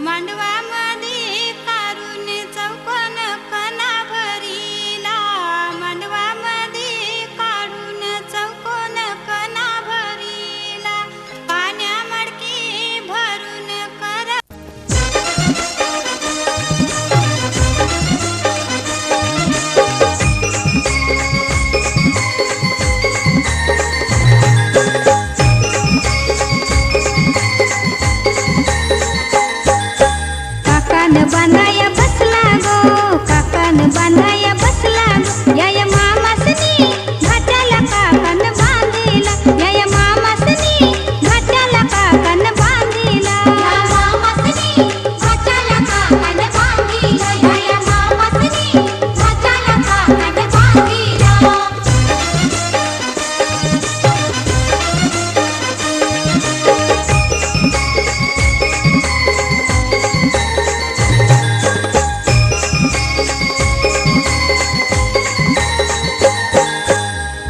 मांडवामध्ये कारून चौकोन कणा भरीला, मांडवामध्ये काढून चौकोन कणा भरीला, पाण्या मडकी भरून कर बांधाया बसला गो, काकान बांधाया बसला गो, या मामासनी घाटाला काकान बांधिला, या मामासनी घाटाला काकान बांधिला, या मामासनी घाटाला काकान बांधिला, या मामासनी घाटाला काकान बांधिला.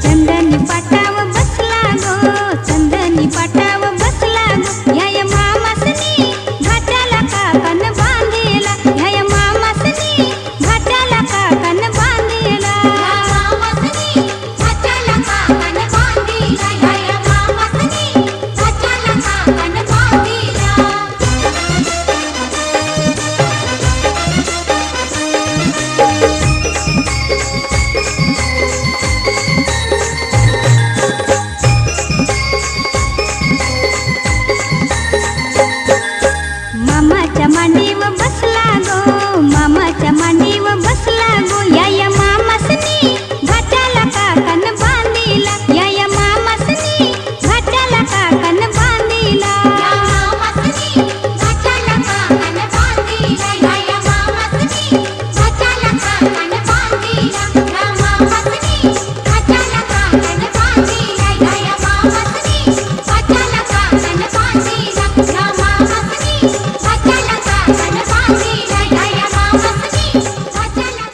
चंदनी पाटाव बसला गो, चंदनी पाटाव बसला गो, या मामासनी घाटाला काकान बांधिला, या मामासनी घाटाला काकान बांधिला, या मामासनी घाटाला काकान बांधिला, या मामासनी घाटाला काकान बांधिला. मामाच्या मांडीवर बसला गो, मामाच्या मांडीवर बसला गो, या मामासनी घाटाला काकान बांधिला, या मामासनी घाटाला काकान बांधिला, या मामासनी घाटाला काकान बांधिला, या मामासनी घाटाला काकान बांधिला, या मामासनी घाटाला काकान बांधिला, या मामासनी घाटाला काकान बांधिला, या मामासनी घाटाला काकान बांधिला, या मामासनी घाटाला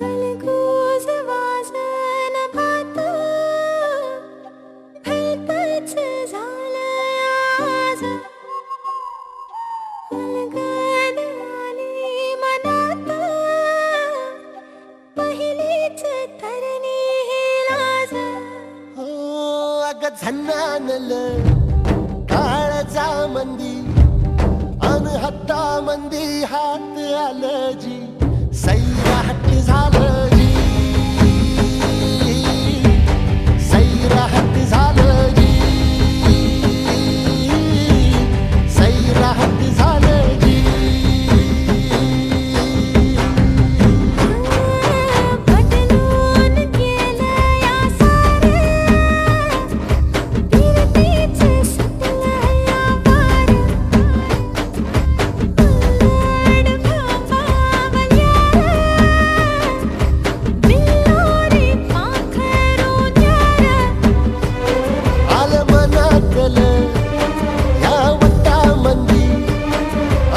अलगोज वाजन भात भलतंच झालं आज, अलगद आली मनात पहिलीच तरणी ही लाज. हो अग झन्नानल काळजा मंदी अन हत्ता मंदी हात आलं जी, सैराट झालं जी, सैराट झालं जी, सैराट झालं जी. पटलून केलं या सारं, फिरतीच सुटलं या वार, उलट भापावल्या बिल्लोरी पाखरून यार. आलं मनातल ह्या वट्टा मंदी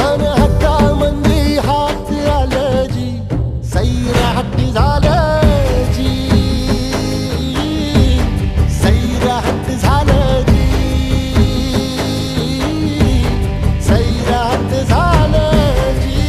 अन हट्टा मंदी हात आलं जी, सैराट झालं जी, सैराट झालं जी, सैराट झालं जी.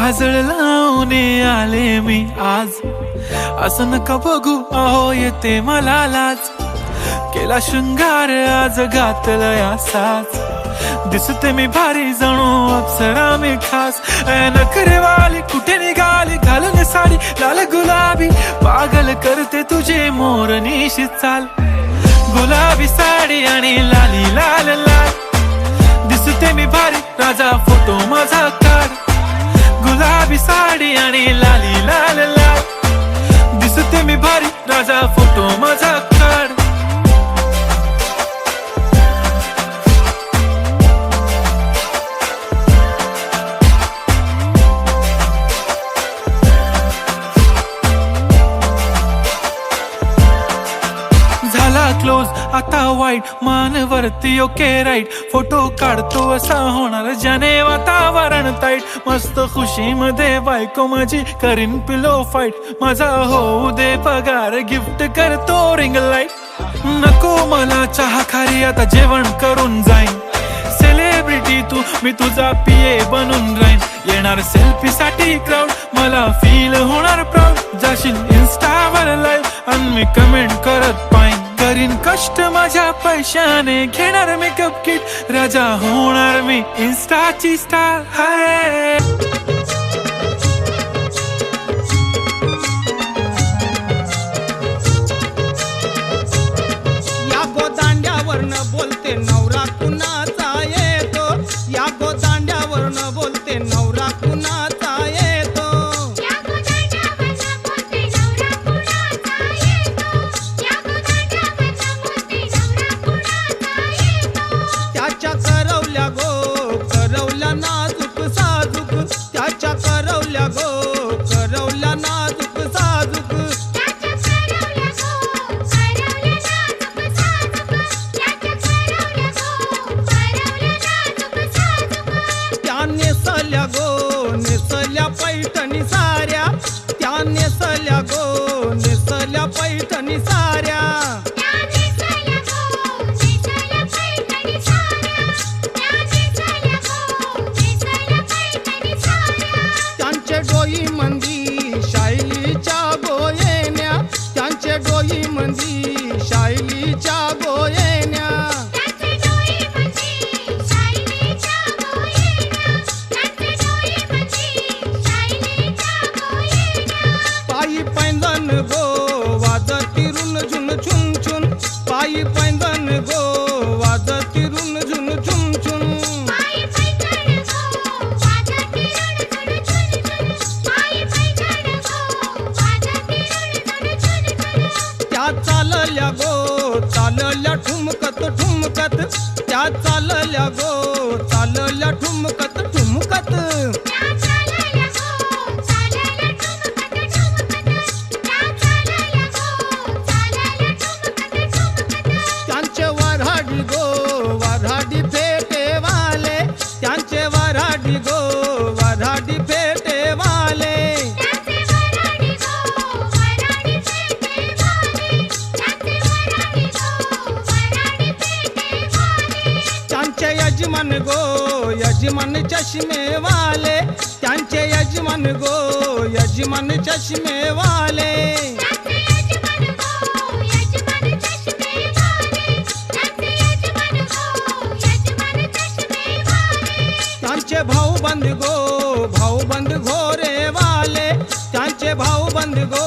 काजळ लावून आले मी आज, असं नका बघू अहो येते मला लाज. केला शृंगार आज घातला साज, दिसते मी भारी जणू अप्सरा मी खास. नखरेवाली कुठे निघाली घालून साडी लाल गुलाबी, पागल करते तुझे मोरनीशी चाल. गुलाबी साडी आणि लाली लाल लाल, दिसते मी भारी राजा फोटो माझा काढ. गुलाबी साडी आणि लाली लाल लाल, दिसते मी भारी राजा फोटो माझा काढ. झाला क्लोज आता वाईट, मान वरती ओके राईट. फोटो काढतो असा होणार ज्याने वातावरण ताईट. मस्त खुशी मध्ये बायको माझी करीन पिलो फाईट. माझा होऊ दे पगार गिफ्ट करतो रिंग लाईट. नको मला चहा खारी आता जेवण करून जाईन. सेलिब्रिटी तू मी तुझा पिये बनून राहीन. येणार सेल्फी साठी क्राऊड मला फील होणार प्राऊड. जाशील इन्स्टावर लाईव्ह आणि मी कमेंट करत पाईन. करीन कष्ट माझ्या पैशाने घेणार मेकअप किट. राजा होणार मी इन्स्टाची स्टार हाय. या गोदांड्यावरनं बोलते नवरा कुणाचा येतो. या गोदांड्यावरनं बोलते नवरा कुणाचा येतो. या गोदांड्यावरनं बोलते नवरा कुणाचा येतो. या गोदांड्यावरनं बोलते नवरा कुणाचा येतो. त्याच्या करवल्या गो करवल्या नाजूक साजूक. त्याच्या करवल्या गो करवल्या नाजूक साजूक. त्याच्या करवल्या गो करवल्या नाजूक साजूक. त्याच्या करवल्या गो करवल्या नाजूक साजूक. त्या नेसल्या गो नेसल्या पैठणी साऱ्या. त्या नेसल्या गो नेसल्या पैठणी साऱ्या. त्या नेसल्या गो नेसल्या पैठणी साऱ्या. त्या नेसल्या गो नेसल्या पैठणी साऱ्या. त्यांचे डोई मंदी शायलीच्या गोयेन्या. त्यांचे डोई मंदी शायलीच्या गोयेन्या. त्याचे डोळे म्हणजे शायनीच्या गोयेन्या. त्याचे डोळे म्हणजे शायनीच्या गोयेन्या. पायी पैंजण गो वाजती रुन झुन छुन छुन. पायी पैंजण गो वाजती रुन झुन छुन छुन. पायी पैंजण गो वाजती रण झुण झुण झुण. पायी पैंजण गो वाजती रण झुण झुण झुण. त्या चालल्या गो चालल्या ठुमकत ठुमकत. त्या चालल्या गो चालल्या ठुमकत ठुमकत. त्या चालल्या गो चालल्या ठुमकत ठुमकत. त्या चालल्या गो चालल्या ठुमकत ठुमकत. त्यांचे वऱ्हाडी गो वऱ्हाडी फेटेवाले. त्यांचे वऱ्हाडी गो वऱ्हाडी फेटेवाले. त्याचे वऱ्हाडी गो वऱ्हाडी फेटेवाले. त्याचे वऱ्हाडी गो वऱ्हाडी फेटेवाले. त्यांचे यजमान गो यजमान चष्मेवाले. त्यांचे यजमान गो यजमान चष्मेवाले. त्याचे यजमान गो यजमान चष्मेवाले. त्याचे यजमान गो यजमान चष्मेवाले. त्यांचे भाऊबंद गो भाऊबंद घोरेवाले. त्यांचे भाऊबंद गो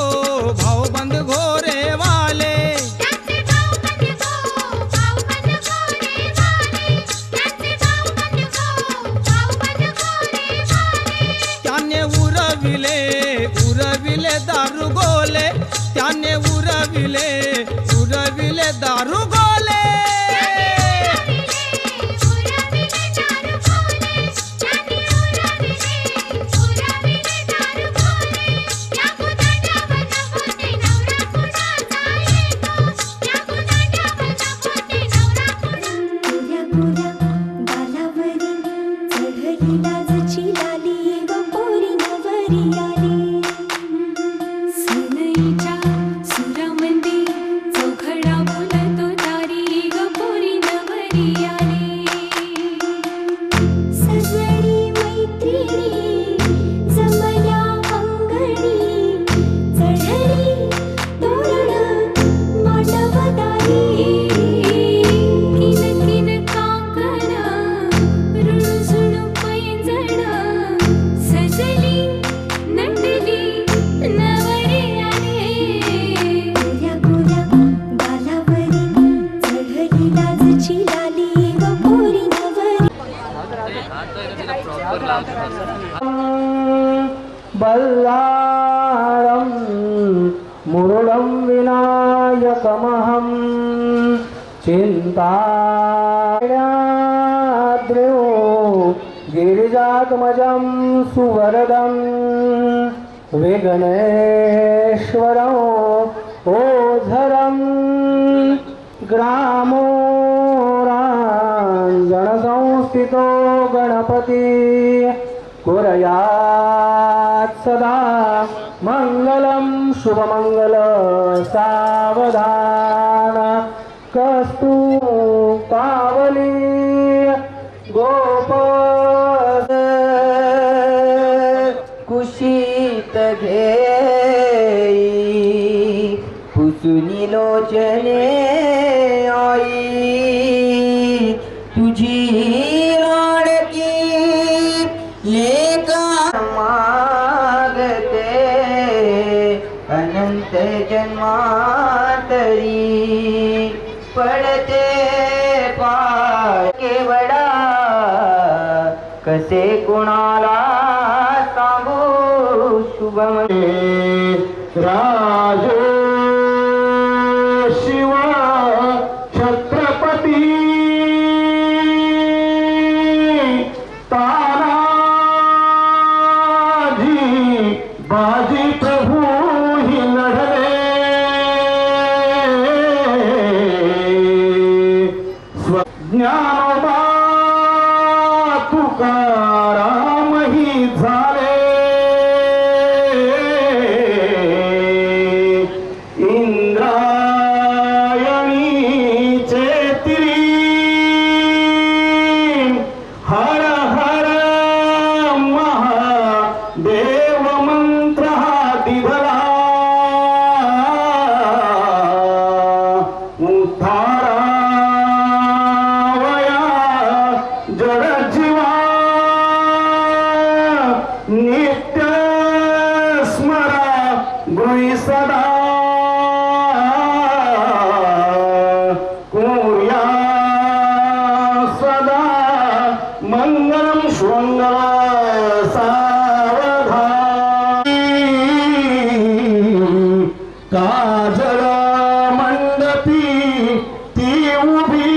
भाऊबंद घोरेवाले. त्याचे भाऊबंद गो भाऊबंद घोरेवाले. त्याचे भाऊबंद गो भाऊबंद घोरेवाले. त्याने उरविले उरविले दारू गोले. त्याने उरविले उरविले दारू गोले. उरविले दारू गोले. त्याने उरविले उरविले दारू गोले. या गोदांड्यावरनं बोलते नवरा कुणाचा येतो. या गोदांड्यावरनं बोलते नवरा कुणाचा. गोऱ्या गालावरी चढली लाजची लाली व पोरी नवरी आली. सनईच्या सुरामध्ये चौघडा बोलतो त्या नायकमहं चिन्ताद्र्यो गिरिजात्मजं सुवरदं विघ्नेश्वरं ओझरं ग्रामोराञ्जनसंस्थितो गणपति कुर्यात् सदा मङ्गलं शुभमङ्गल सावधान कस्तु कावली गोपद कुशीत घेई पुसुनी लोचने आई तुझी लाडकी लेका मागते अनंत जन्मातरी पडते पाय केवडा कसे कुणाला सांगू शुभम राज शिव छत्रपती तानाजी बाजी प्रभू ही लढले ज्ञानोबा तुकाराम ही झाले इंद्रायणीचे तिरी हर हर महादेव मंत्र हा दिधला उद्धारावया जड जीवा नित्य स्मरा गृही सदा कुर्या सदा मंगलम श्वंगल सावधान काजळ मंडपी ती उभी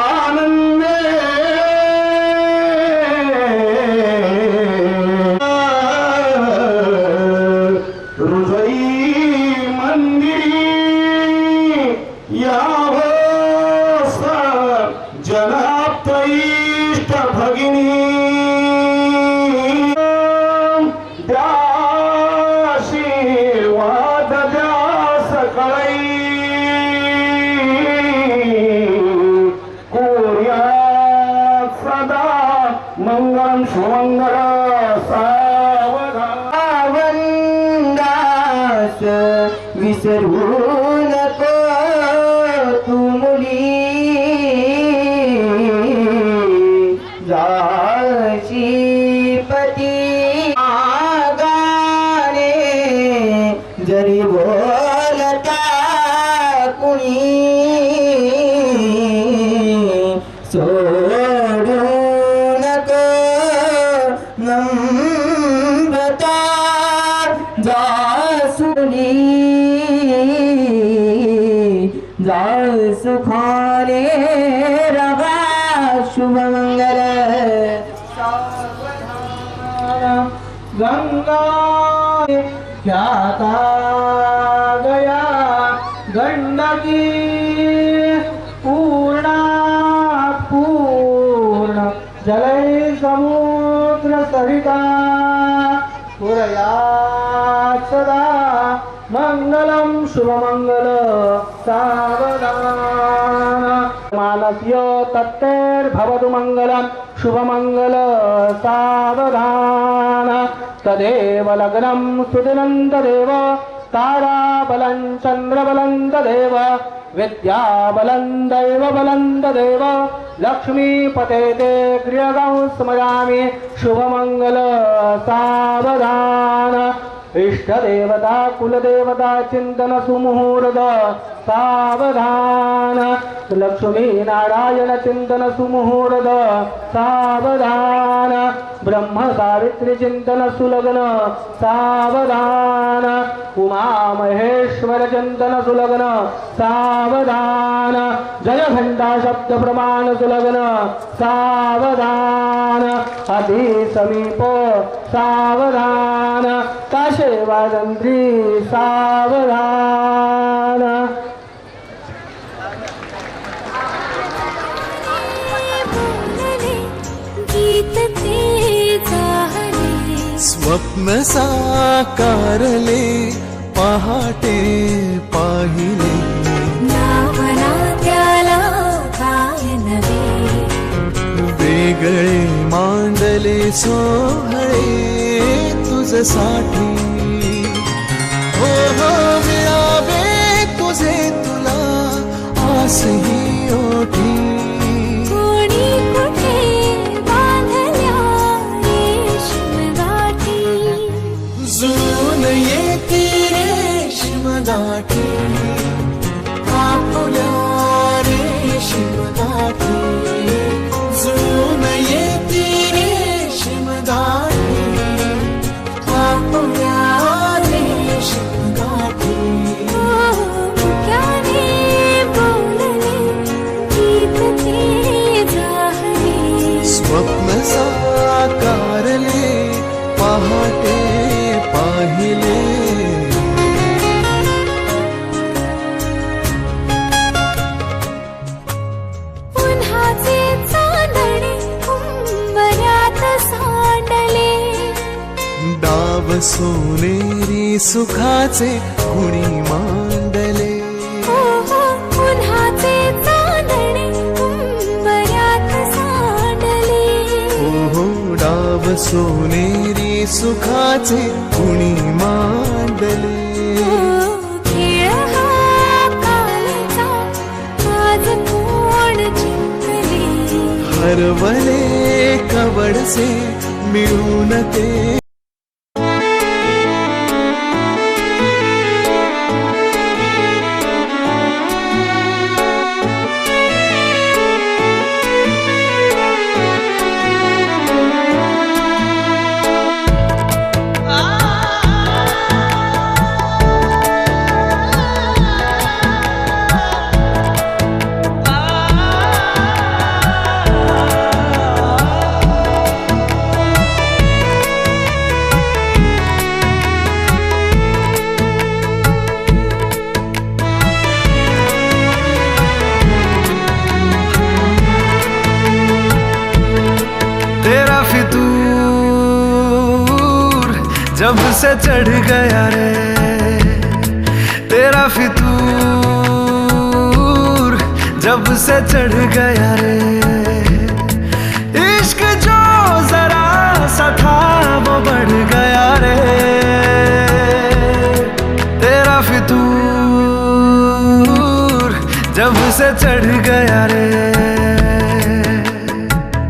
आनंदे हृदयी मंदिरी यावस जनाप्तईष्ट भगिनी द्याशीर्वाद द्या सकळई कुर्यात् सदा मंगलम सुमंगल सावधान वंदास विसरू नको तू मुली जाशी पती आगाने जरी बोलता कुणी सोडू नको नम्रता जासुनी जासुखाने रवा शुभमंगल गंगा ख्याता गया गंडकी पूर्णा पूर्ण जलै समुद्र सरिता कुर्यात् सदा मंगलम शुभमंगल सावधान मानस्य तत्तेर्भवतु मंगलम शुभमंगल सावधान तदेव लग्नं सुदिनं तदेव ताराबलं चन्द्रबलं तदेव विद्याबलं दैवबलं तदेव लक्ष्मीपते ते गृहगं स्मरामि शुभमंगल सावधान इष्टदेवता कुलदेवता चिंतन सुमुहूर्त सावधान लक्ष्मी नारायण चिंतन सुमुहूर्त सावधान ब्रह्म सावित्री चिंतन सुलग्न सावधान उमा महेश्वर चिंतन सुलग्न सावधान जय घंटा शब्द प्रमाण सुलग्न सावधान अति समीप सावधान काशे वाजंत्री सावधान बोलले गीत ते जाहले स्वप्न साकारले पहाटे पाहिले नावना त्याला काय नवे वेगळे मांडले सोहळे तुझसाठी हो हो मिळावे तुझे तुला आसही ओठी कोणी कुठे बांधल्या रेशीम गाठी जुळून येते रेशीम गाठी आपुल्या रेशीम गाठी जुळून येते रेशीम गाठी आपुल्या रेशीम गाठी मुक्याने बोलले गीत ते जाहले स्वप्न साकारले पहाटे पाहिले उन्हाचे चांदणे उंबऱ्यात सांडले डाव सोनेरी सुखाचे कुणी मांडले उन्हाचे चांदणे उंबऱ्यात सांडले हो डाव सोनेरी सुखाचे कुणी मांडले खेळ हा कालचा आज कोण जिंकले हरवले कवडसे मिळून ते तेरा फितूर जब से चढ़ गया रे तेरा फितूर जब से चढ़ गया रे इश्क जो जरा सा था वो बढ़ गया रे तेरा फितूर जब से चढ़ गया रे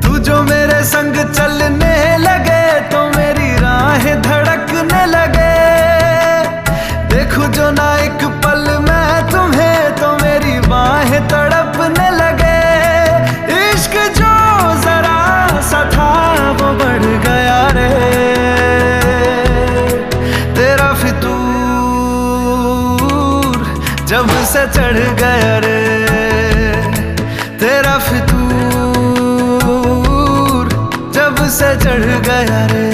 तू जो मेरे संग चलने लगे तो मेरी राहें धड़कने लगे देखो जो ना एक पल मैं तुम्हें तो मेरी बाहें तड़पने लगे इश्क जो जरा सा था वो बढ़ गया रे तेरा फितूर जब से चढ़ गया रे तेरा फितूर जब से चढ़ गया रे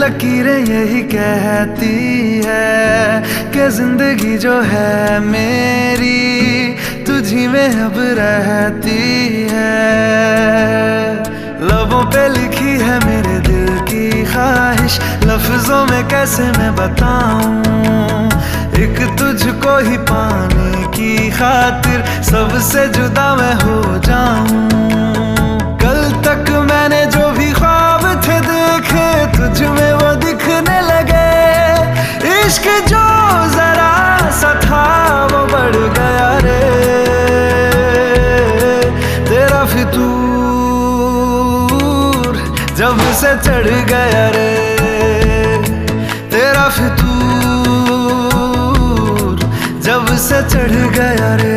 लकीरें यही कहती है कि जिंदगी जो है मेरी तुझी में अब रहती है। लबों पे लिखी है मेरे दिल की ख्वाहिश, लफ्जों में कैसे मैं बताऊं, एक तुझको ही पाने की खातिर सबसे जुदा मैं हो जाऊं। कल तक मैंने जो भी ख्वाब थे देखे तुझ में वो दिखने लगे, इश्क जो जरा सा था वो बढ़ गया रे, तेरा फितूर जब से चढ़ गया रे, तेरा फितूर जब से चढ़ गया रे।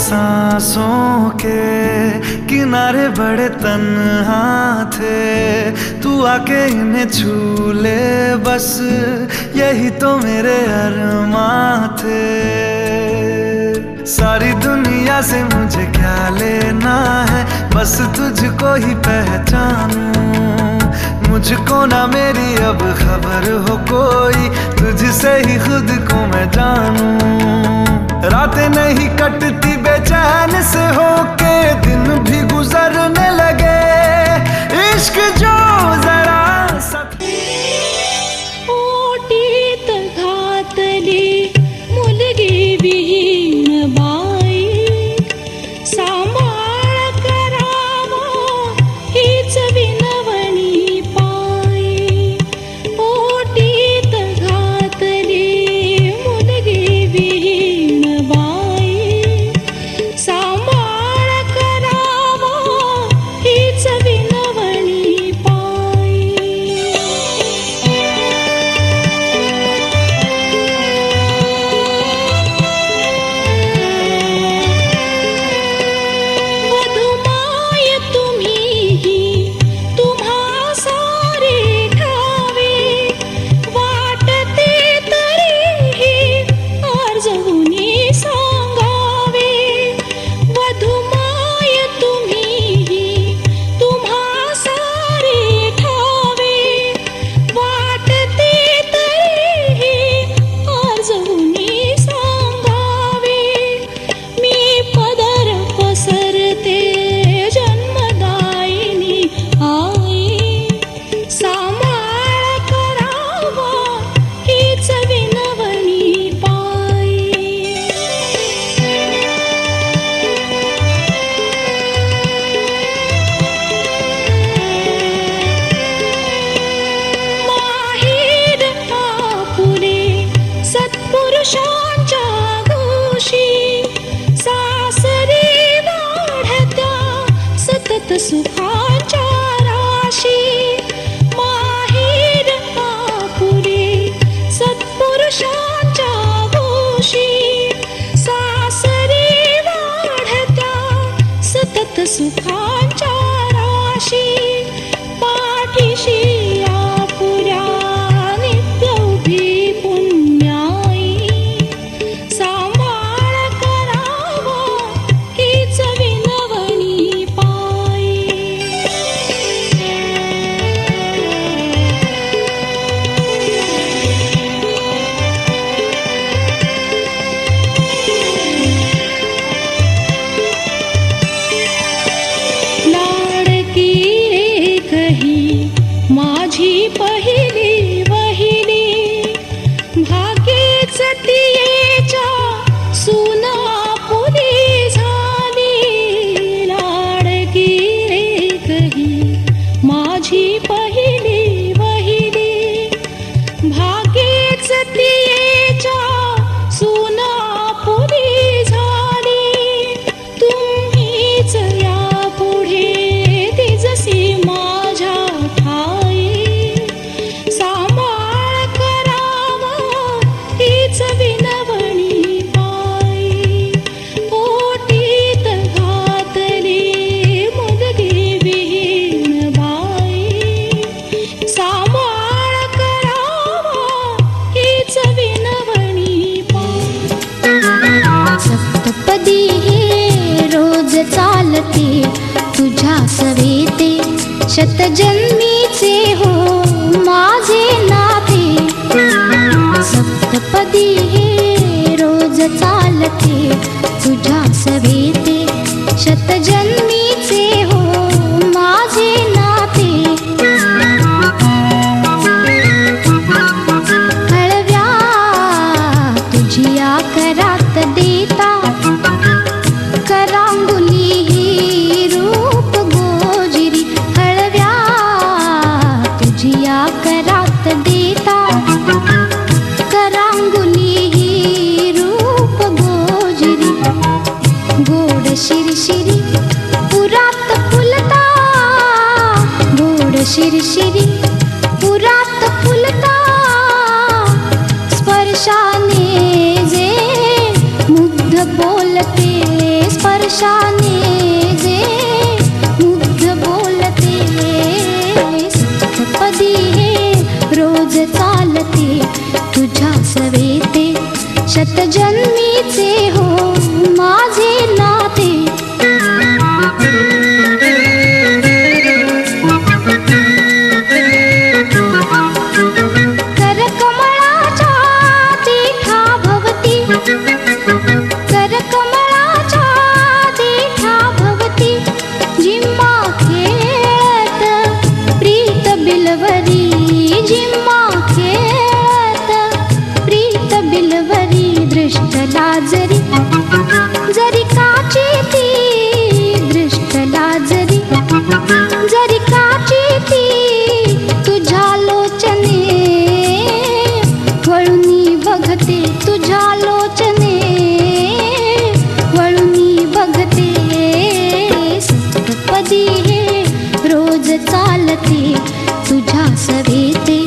सांसों के किनारे बड़े तन्हा थे, तू आके इन्हें छू ले बस यही तो मेरे अरमां थे। सारी दुनिया से मुझे क्या लेना है, बस तुझको ही पहचानूं, मुझको ना मेरी अब खबर हो कोई, तुझसे ही खुद को मैं जानूं। रातें नहीं कटती बेचैन से होके, दिन भी गुजरने लगे, इश्क जो जरा सा ओटीत घातली मुलगी विहीन बाई, सांभाळ करावा हीच विनवणी पायी। ओटीत घातली मुलगी विहीन बाई, सांभाळ करावा हीच विनवणी पायी। वधुमाय तुम्हीही तुम्हा सारे ठावे, वाटते तरीही आर्जवुनी सांगावे। वधुमाय तुम्हीही तुम्हा सारे ठावे, वाटते तरीही आर्जवुनी सांगावे। मी पदर पसरते जन्मदायिनी आई, सांभाळ करावा हीच विनवणी पायी। माहेर आपुले सत्पुरुषांच्या गोशी, सासरी वाढत्या सतत सुखांच्या राशी। माहेर आपुले सत्पुरुषांच्या गोशी, सासरी वाढत्या सतत सुखांच्या राशी। पाठीशी आपुल्या नित्य उभी पुण्याई, सांभाळ करावा हीच विनवणी पायी। लाडकी रे कही माझी पहिली वहिली, भाग्येच तियेच्या सून आपुली झाली। लाडकी रे कही माझी पहिली वहिली, भाग्येच तियेच्या सून आपुली झाली। तुम्हीच यापुढे ती जशी माझ्या ठाई, सप्तपदी हे रोज चालते तुझ्या सवेते शतजन्मीचे हो माझे नाते सप्तपदी हे रोज चालते तुझ्या सवेते शतजन्मीचे हो माझे नाते हळव्या तुझिया करात देता करांगुली ही रूप गोजिरी हळव्या तुझिया करात देता करांगुली ही रूप गोजिरी गोड शिरशिरी पुरात फुलता गोड शिरशिरी पुरात फुलता स्पर्शाने जे मुग्ध बोलते स्पर्शाने जे मुग्ध बोलते सप्तपदी हे रोज चालते तुझ्या सवेते शतजन्मीचे हो माझे नाते करकमळाच्या देठा भवती करकमळाच्या देठा भवती जिम्मा खेळत प्रीत बिलवरी जिम्मा खेळत प्रीत बिलवरी दृष्टला जरी जरी काची ती दृष्टला जरी जरी काची ती तुझ्या लोचने वळुनी बघते तुझ्या लोचने वळुनी बघते सप्तपदी हे रोज चालते तुझ्या सवेते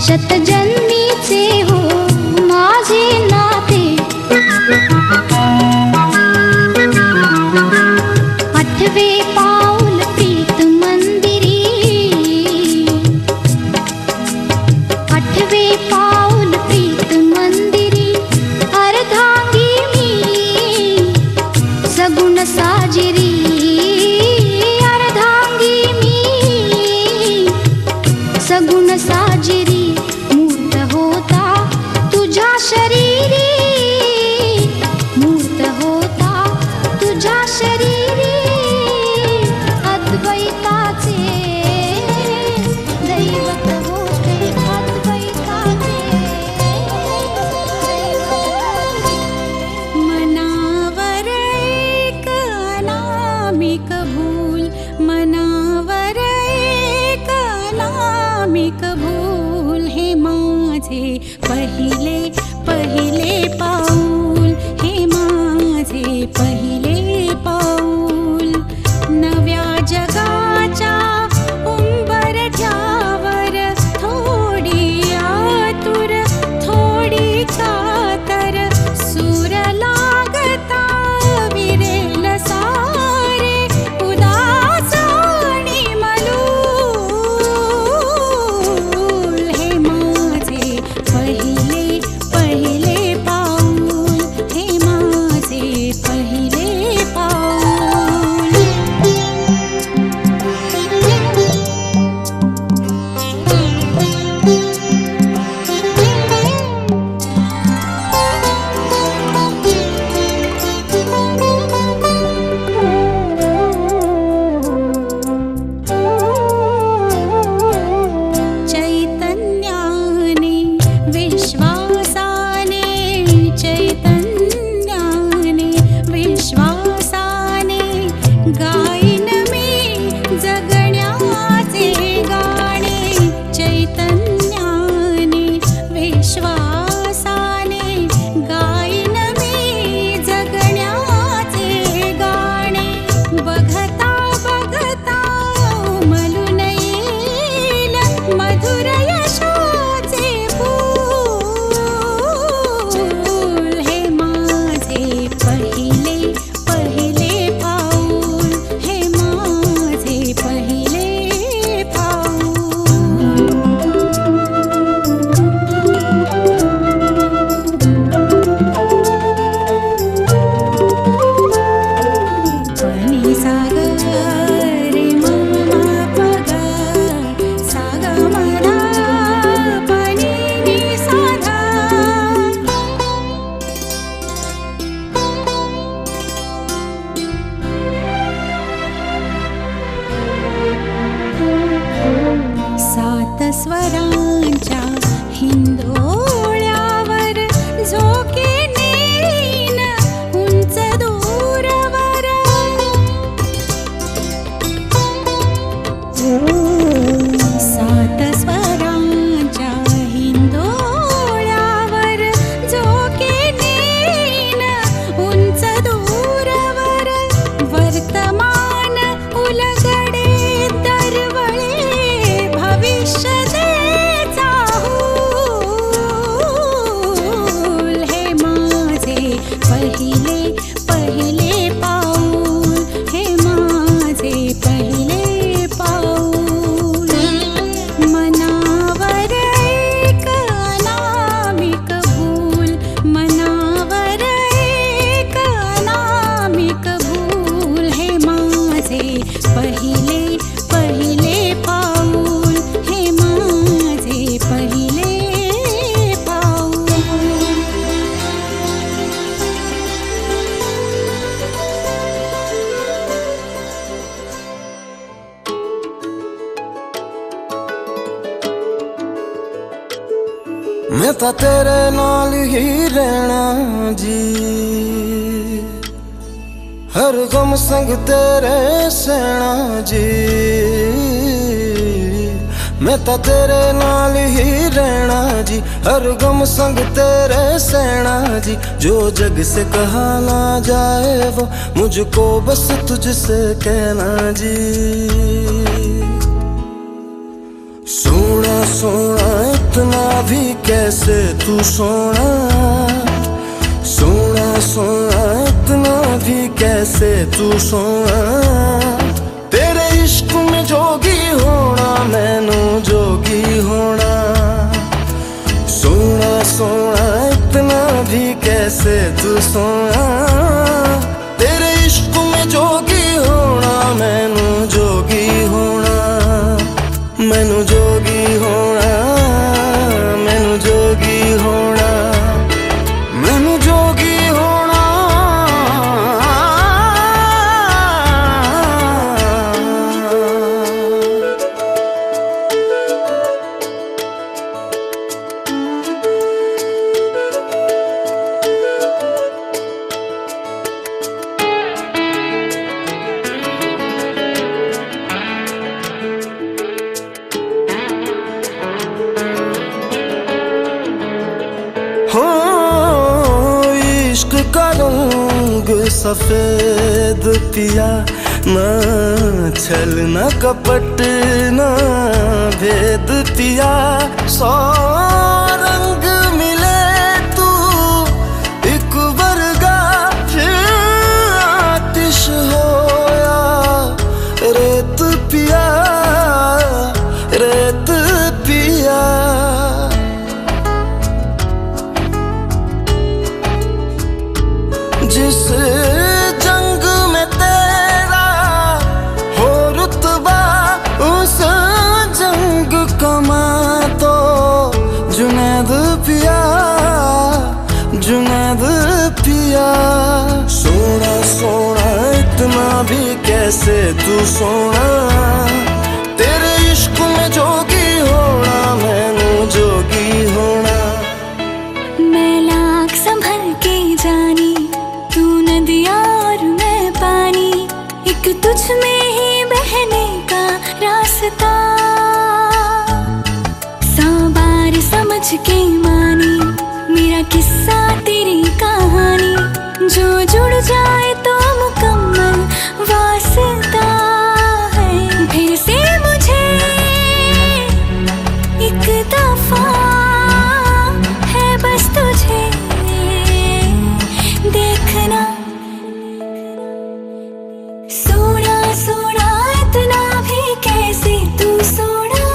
शतजन्मीचे हो माझे नाते आठवे पाऊल प्रीत मंदिरी आठवे पाऊल प्रीत मंदिरी अर्धांगी मी सगुण साजिरी अर्धांगी मी सगुण साजिरी मूर्त होता तुझ्या शरीरी मूर्त होता तुझ्या शरीरी अद्वैताचे दैवत होते अद्वैताचे मनावर एक अनामिक भूल मनावर एक अनामिक भूल हे माझे पहिले पहिले पाऊल हे माझे पहिले पाऊल नव्या जगाच्या उंबरठ्यावर थोडी आतुर थोडी कातर सूर लागता विरेल सारे उदास आणि मलूल हे माझे पहिले पहिले पाऊल हे माझे पहिले पाऊल चैतन्याने विश्वासाने चैतन्याने विश्वासाने गाईन मी जगण्याचे गाणे चैतन्याने विश्वासाने गाईन मी जगण्याचे गाणे बघता बघता उमलून येईल मधुर यशाचे फूल हे ਤਾਂ ਤੇਰੇ ਨਾਲ ਹੀ ਰਹਿਣਾ ਜੀ हर गम संग तेरे सहना जी मैं तो तेरे नाल ही रहना जी हर गम संग तेरे सहना जी जो जग से कहा ना जाए वो मुझको बस तुझसे कहना जी सोना सोना इतना भी कैसे तू सोना सोना सोना इतना भी कैसे तू सोना तेरे इश्क में जोगी होना मैनू जोगी होना सोना सोना इतना भी कैसे तू सोना तेरे इश्क में जोगी होना मैनू जोगी होना मैनू जोगी होना मैनू जोगी होना मैनू जोगी होना हो इश्क का रंग सफेद पिया ना छल ना कपट ना भेद पिया सौ रंग मिले तू एक वर्गा फिर आतिश होया रेत पिया रेत पिया जिस जंग में तेरा हो रुतबा उस जंग कमा तो जुनैद पिया जुनैद पिया सोना सोना इतना भी कैसे तू सोना तेरे इश्क में जोगी होना मैनू जोगी होना मैं लाख संभल के जानी तू नदिया और मैं पानी एक तुझ में ही बहने का रास्ता सौ बार समझ के मानी मेरा किस्सा तेरी कहानी जो जुड़ जाए तो मुकम्मल वास्ता है फिर से मुझे एक दफा है बस तुझे देखना सोना सोना इतना भी कैसे तू सोना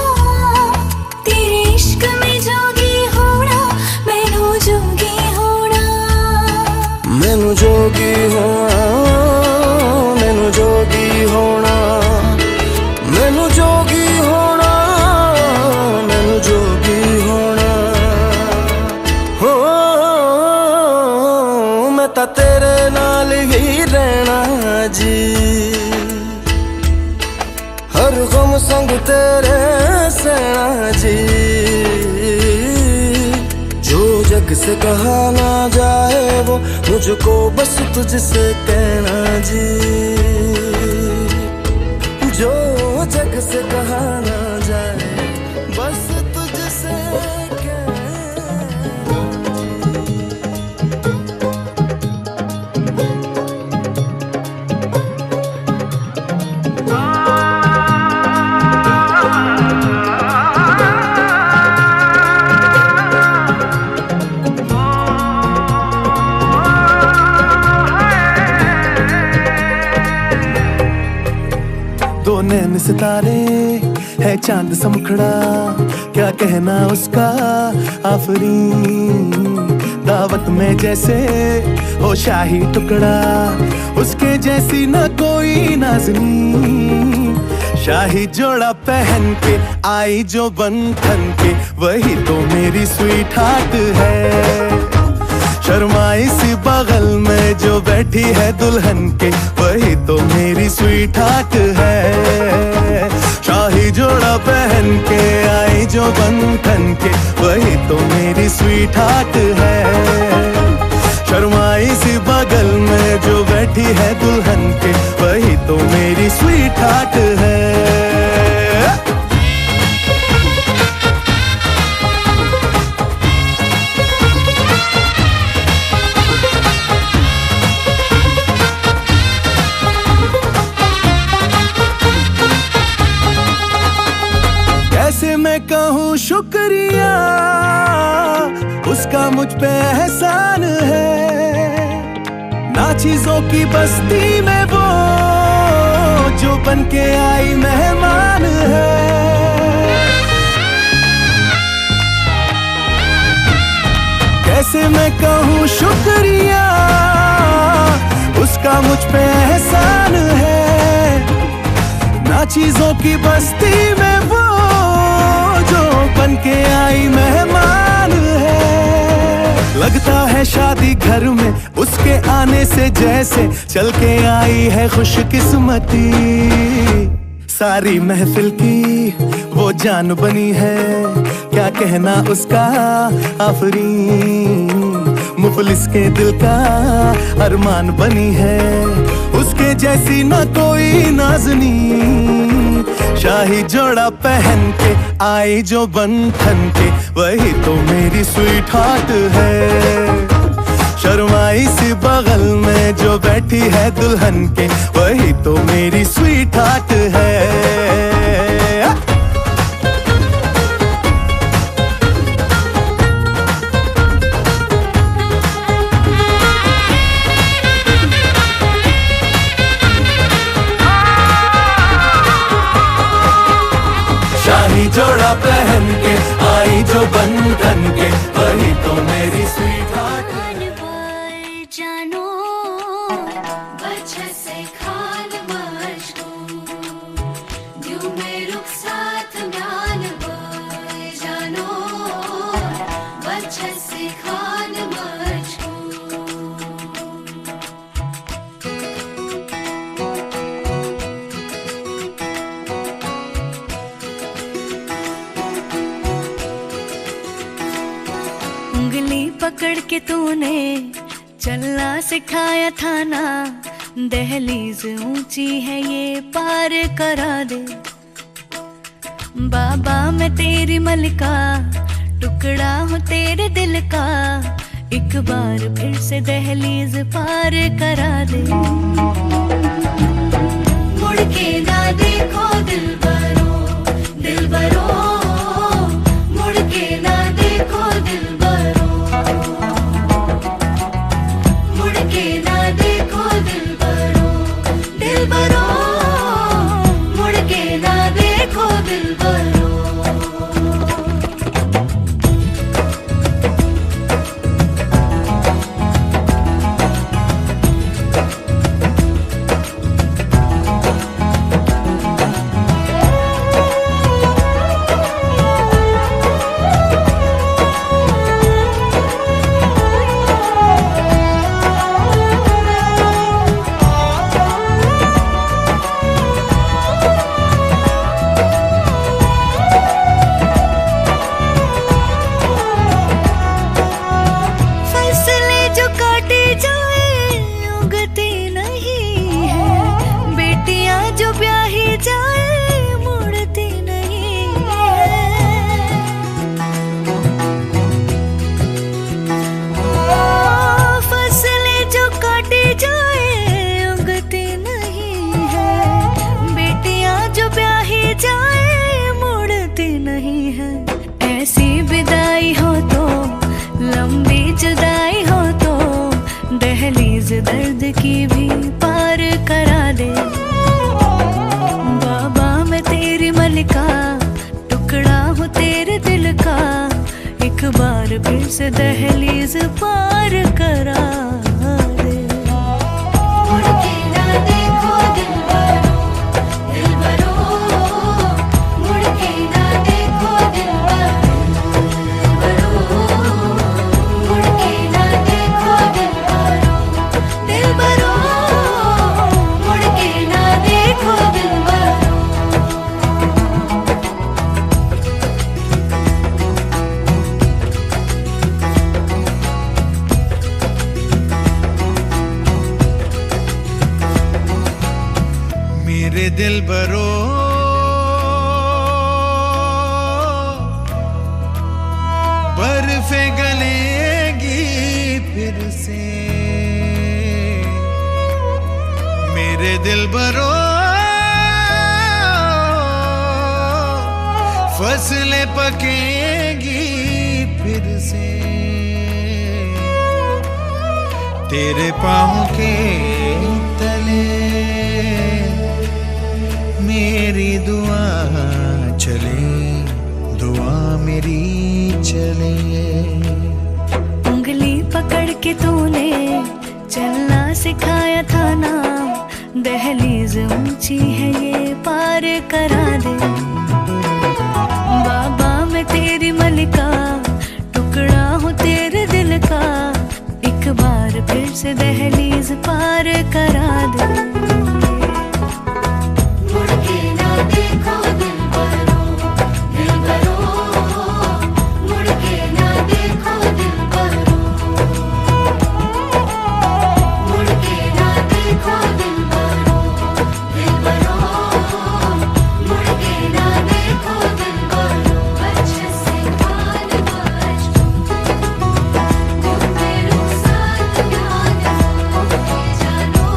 तेरे इश्क में जोगी होना मैनू जोगी होना मैनू जोगी होना मैनू जोगी होना मैनू जोगी होना मैनू जोगी होना हो मैं तो तेरे नाल ही रहना जी हर गम संग तेरे सहना जी जो जग से कहा ना जाए वो मुझको बस तुझसे कहना जी जो जग से कहा ना जाए बस तुझसे कहना दो नैन सितारे है चांद सा मुखड़ा क्या कहना उसका आफरीन दावत में जैसे हो शाही टुकड़ा उसके जैसी न कोई नाज़नीन शाही जोड़ा पहन के आई जो बंधन के वही तो मेरी स्वीट हार्ट है शर्माई सी बगल में जो बैठी है दुल्हन के वही तो मेरी स्वीट हार्ट है शाही जोड़ा पहन के आई जो बंधन के, वही तो मेरी स्वीट हार्ट है। शर्माई सी बगल में जो बैठी है दुल्हन के, वही तो मेरी स्वीट हार्ट है। कैसे मैं कहूँ शुक्रिया, उसका मुझ पे एहसान है। ना चीजों की बस्ती में वो जो बन के आई मेहमान है। कैसे मैं कहूँ शुक्रिया, उसका मुझ पे एहसान है। ना चीजों की बस्ती में वो जो बन के आई मेहमान है। लगता है शादी घर में उसके आने से जैसे चल के आई है खुशकिस्मती। सारी महफिल की वो जान बनी है, क्या कहना उसका आफरीन। मुफलिस के दिल का अरमान बनी है, उसके जैसी ना कोई नाज़नी। शाही जोड़ा पहन के आई जो बंधन के, वही तो मेरी स्वीट हार्ट है। शर्माई सी बगल में जो बैठी है दुल्हन के, वही तो मेरी स्वीट हार्ट है। शाही जोड़ा पहन के आई जो बंधन के, वही तो मेरी स्वीट हार्ट है। जानो बच्चे से खान मशहूर यूं में रुख साथ म्यान बोए जानो बच्चे से खान मशहूर। उंगली पकड़ के तूने चलना सिखाया था ना, दहलीज ऊंची है ये पार करा दे। बाबा मैं तेरी मलिका, टुकड़ा हूँ तेरे दिल का, एक बार फिर से दहलीज पार करा दे। मुड़ के ना देखो दिलबरो दिलबरो, मुड़ के ना देखो दिलबरो, मुड़ के ना देखो दिलबरो दिलबरो, मुड़ के ना देखो दिलबरो। दर्द की भी पार करा दे। बाबा मैं तेरी मलिका, टुकड़ा हूँ तेरे दिल का, एक बार फिर से दहलीज पार करा दे। मुड़ के ना देखो दिलबरो दिलबरो, मुड़ के ना देखो दिलबरो दिलबरो, मुड़ के ना देखो दिलबरो दिलबरो, मुड़ के ना देखो दिलबरो। दिलबरो बर्फे गलेगी फिर से, मेरे दिलबरो फसलें पकेगी फिर से, तेरे पाँव के तले मेरी दुआ चले, दुआ मेरी चले। उंगली पकड़ के तूने चलना सिखाया था ना, दहलीज ऊंची है ये पार करा दे। बाबा मैं तेरी मलिका, टुकड़ा हूँ तेरे दिल का, एक बार फिर से दहलीज पार करा दे। मुड़ के ना देखो दिलबरो, दिलबरो, मुड़ के ना देखो दिलबरो, मुड़ के ना देखो दिलबरो, दिलबरो, मुड़ के ना देखो दिलबरो। अच्छे से कान बाज तुम मेरे साथ ध्यान दो, जानो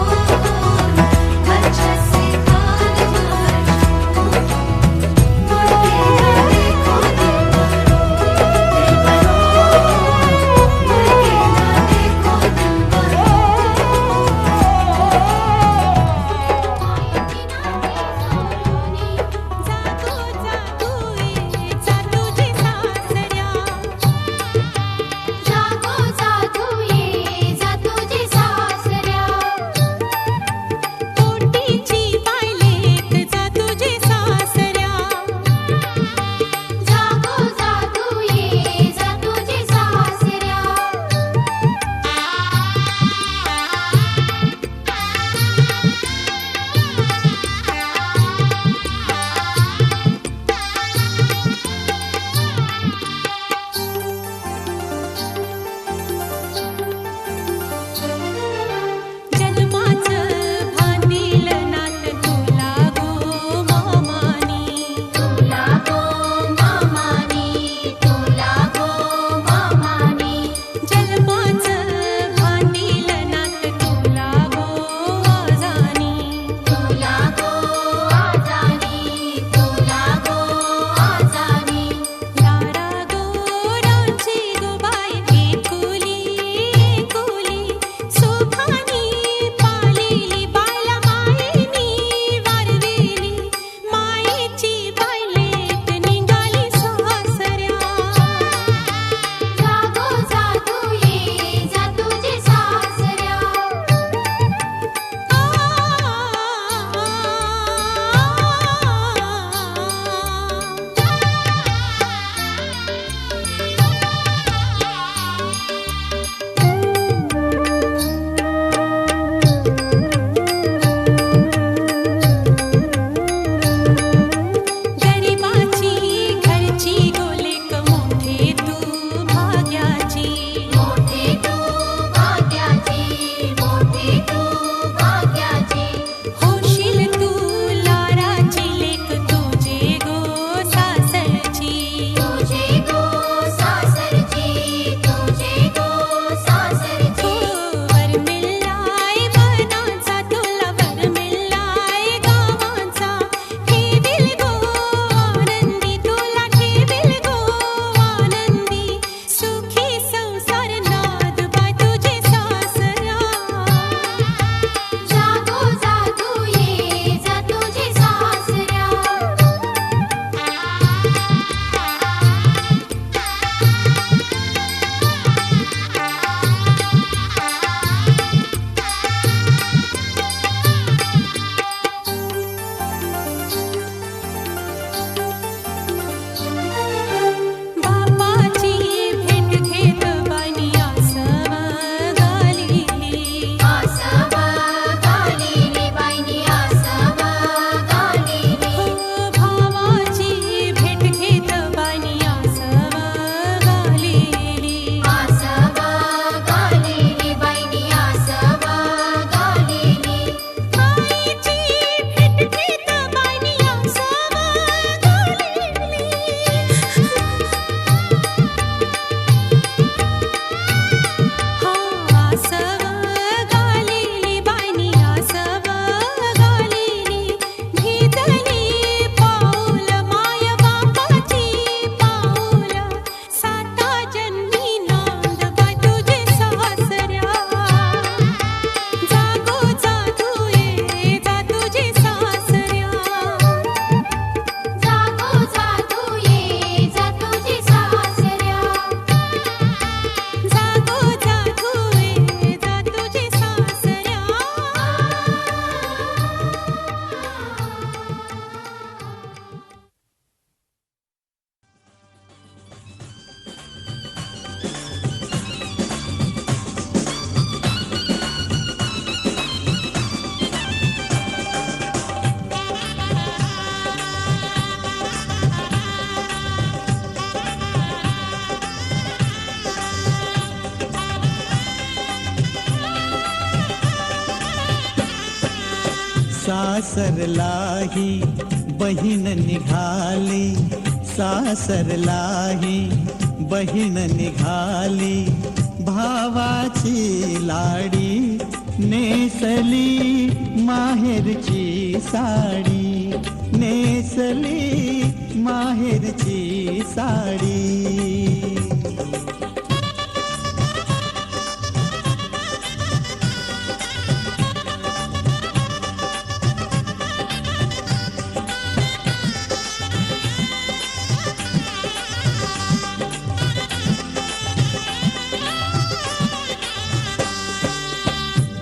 सासरलाही बहीण निघाली, सासरलाही बहीण निघाली, भावाची लाडी नेसली माहेरची साडी, नेसली माहेरची साडी.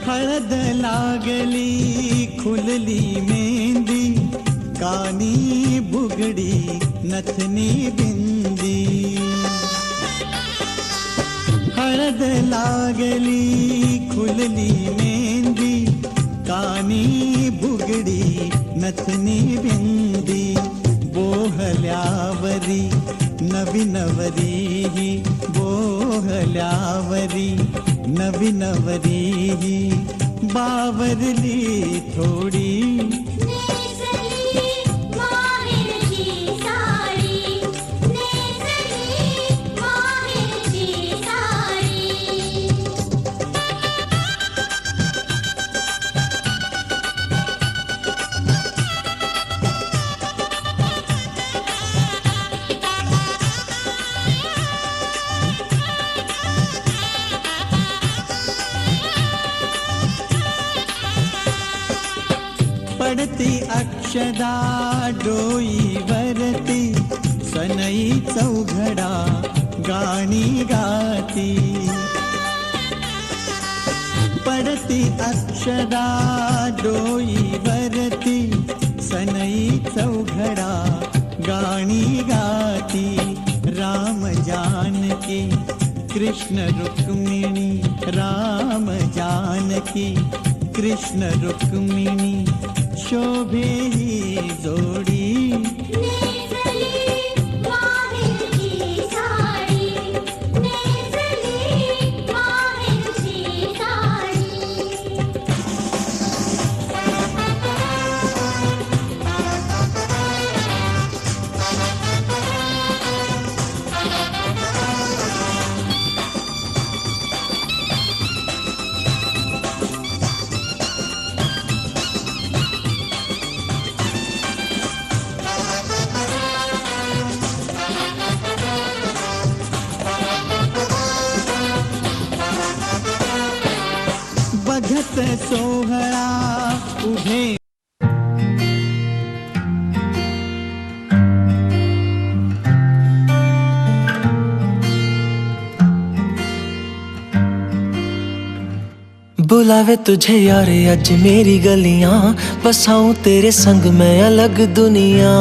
हळद लागली खुलली मेहंदी, कानी बुगडी नथनी बिंदी. हळद लागली खुलली मेहंदी, कानी बुगडी नथनी बिंदी. बोहल्यावरी नवीनवरी, बोहल्यावरी नवीनवरी, बावरली थोडी नेसली माहेरची साडी, नेसली माहेरची साडी. पडती अक्षदा डोईवरती, सनई चौघडा गाणी गाती. पडती अक्षदा डोईवरती, सनई चौघडा गाणी गाती. राम जानकी कृष्ण रुक्मिणी, राम जानकी कृष्ण रुक्मिणी, शोभे ही जोडी. नेसली माहेरची साडी, नेसली माहेरची साडी. बघत सोहळा उभे बुलावे तुझे यारे अज मेरी गलियां, बसाऊं तेरे संग मैं अलग दुनिया.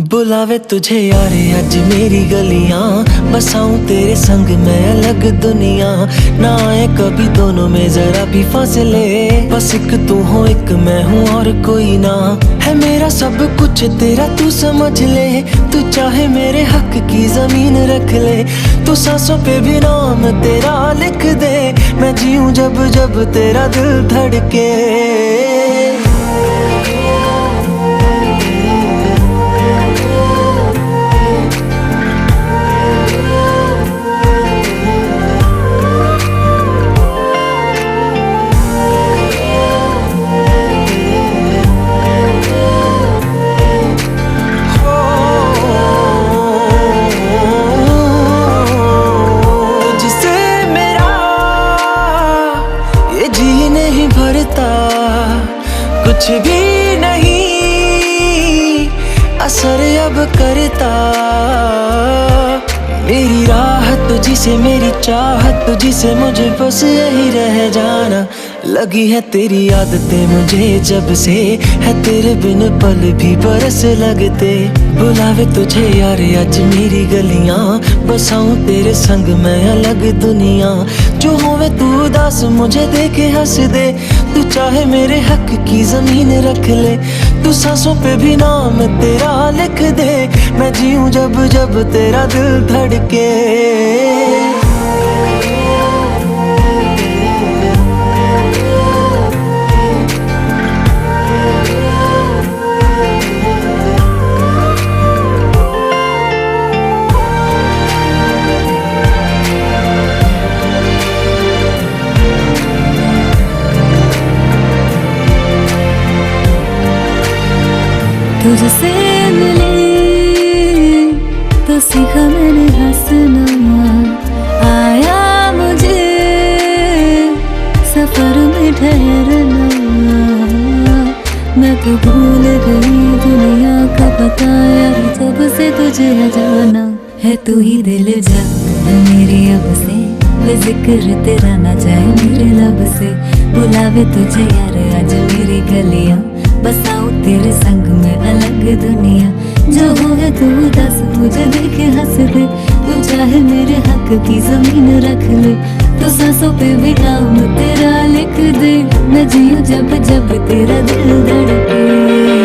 बुलावे तुझे यारे अज मेरी गलियां, बसाऊं तेरे संग मैं अलग दुनिया. ना आए कभी दोनों में जरा भी फासले, बस एक तू हो एक मैं हूँ और कोई ना. है मेरा सब कुछ तेरा तू समझ ले, तू चाहे मेरे हक की जमीन रख ले. तू सांसों पे भी नाम तेरा लिख दे, मैं जीऊं जब जब तेरा दिल धड़के. कुछ भी नहीं असर अब करता, मेरी राहत तुझी से मेरी चाहत तुझी से, मुझे बस यही रह जाना. लगी है तेरी आदतें मुझे जब से, है तेरे बिन पल भी बरस लगते. बुलावे तुझे यारे आज मेरी गलियां, बसाऊं तेरे संग मैं अलग दुनिया. जो होवे तू उदास मुझे देखे हंस दे, तू चाहे मेरे हक की जमीन रख ले. तू सांसों पे भी नाम तेरा लिख दे, मैं जीऊं जब जब तेरा दिल धड़के. सीखा मैंने हंसना, आया मुझे सफर में ठहरना। मैं तो भूल गई दुनिया का पता यार, जब से तुझे है जाना। है तू ही दिल जा मेरी अब से, वे जिक्र तेरा ना जाए मेरे लब से। बुलावे तुझे यार आज मेरी गलियां, बसाऊं तेरे संग में अलग दुनिया। जो होगा तू दस मुझे देखे हंस दे, तू चाहे मेरे हक की जमीन रख ले। तो सांसों पे भी नाम तेरा लिख दे, मैं जीऊं जब जब तेरा दिल धड़के।